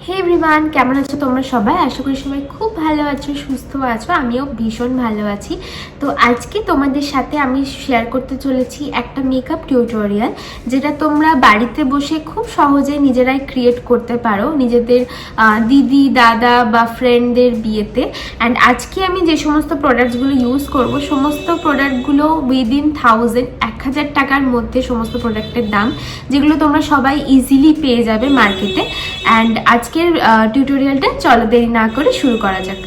হে everyone, কেমন আছো তোমরা সবাই? আশা করি সবাই খুব ভালো আছো, সুস্থ আছো। আমিও ভীষণ ভালো আছি। তো আজকে তোমাদের সাথে আমি শেয়ার করতে চলেছি একটা মেকআপ টিউটোরিয়াল, যেটা তোমরা বাড়িতে বসে খুব সহজে নিজেরাই ক্রিয়েট করতে পারো নিজেদের দিদি, দাদা বা ফ্রেন্ডদের বিয়েতে। অ্যান্ড আজকে আমি যে সমস্ত প্রোডাক্টসগুলো ইউজ করব, সমস্ত প্রোডাক্টগুলো উইদিন 1000 টাকার মধ্যে সমস্ত প্রোডাক্টের দাম, যেগুলো তোমরা সবাই ইজিলি পেয়ে যাবে মার্কেটে। অ্যান্ড আজকের টিউটোরিয়ালটা চলো দেরি না করে শুরু করা যাক।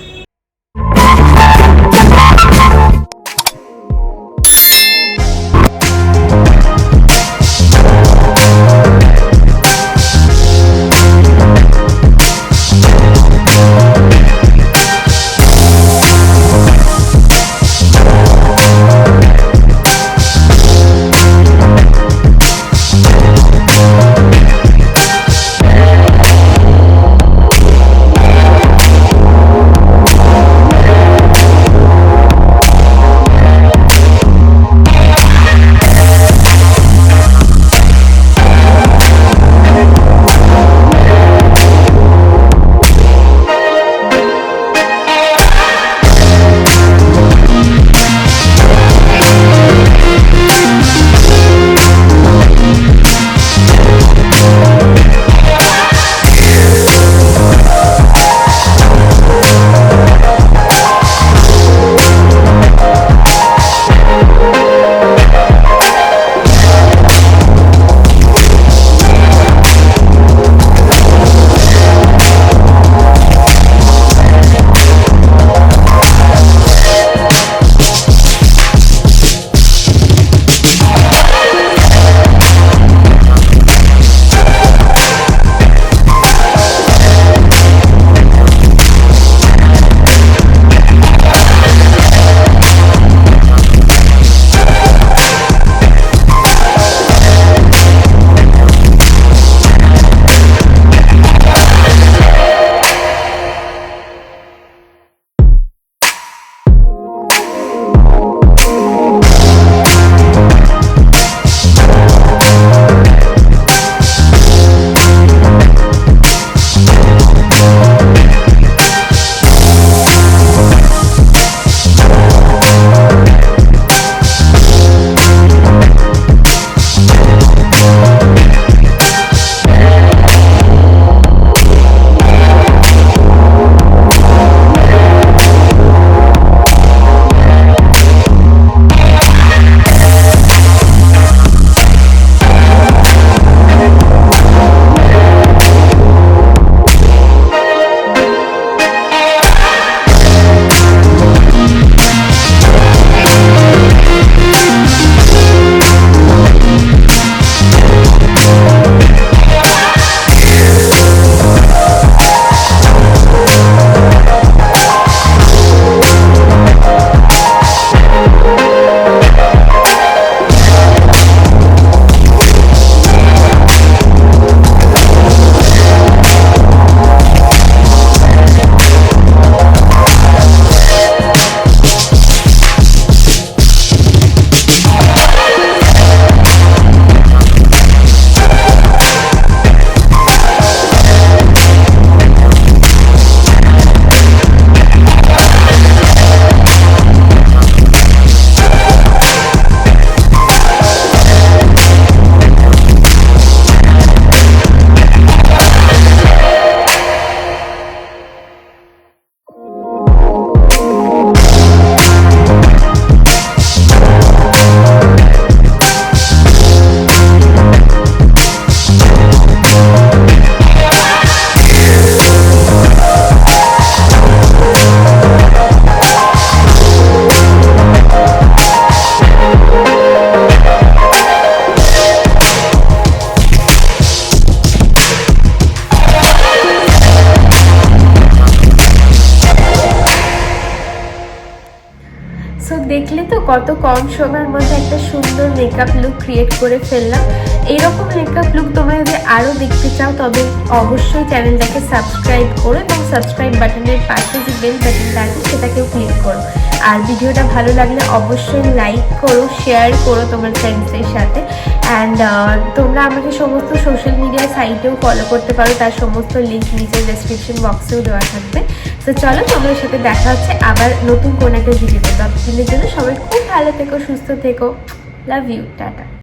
দেখলে তো কত কম সময়ের মধ্যে একটা সুন্দর মেকআপ লুক ক্রিয়েট করে ফেললাম। এইরকম মেকআপ লুক তোমরা যদি আরও দেখতে চাও তবে অবশ্যই চ্যানেলটাকে সাবস্ক্রাইব করো এবং সাবস্ক্রাইব বাটনের পাশে যে বেল বাটনটা আছে সেটাকেও ক্লিক করো। আর ভিডিওটা ভালো লাগলে অবশ্যই লাইক করো, শেয়ার করো তোমার ফ্রেন্ডসদের সাথে। অ্যান্ড তোমরা আমাকে সমস্ত সোশ্যাল মিডিয়া সাইটেও ফলো করতে পারো, তার সমস্ত লিঙ্ক নিচের ডেসক্রিপশন বক্সেও দেওয়া থাকবে। তো চলো তোমাদের সাথে দেখা হচ্ছে আবার নতুন কোনো একটা ভিডিওতে। ততদিনের জন্য সবাই খুব ভালো থেকো, সুস্থ থেকো। Love you, tata.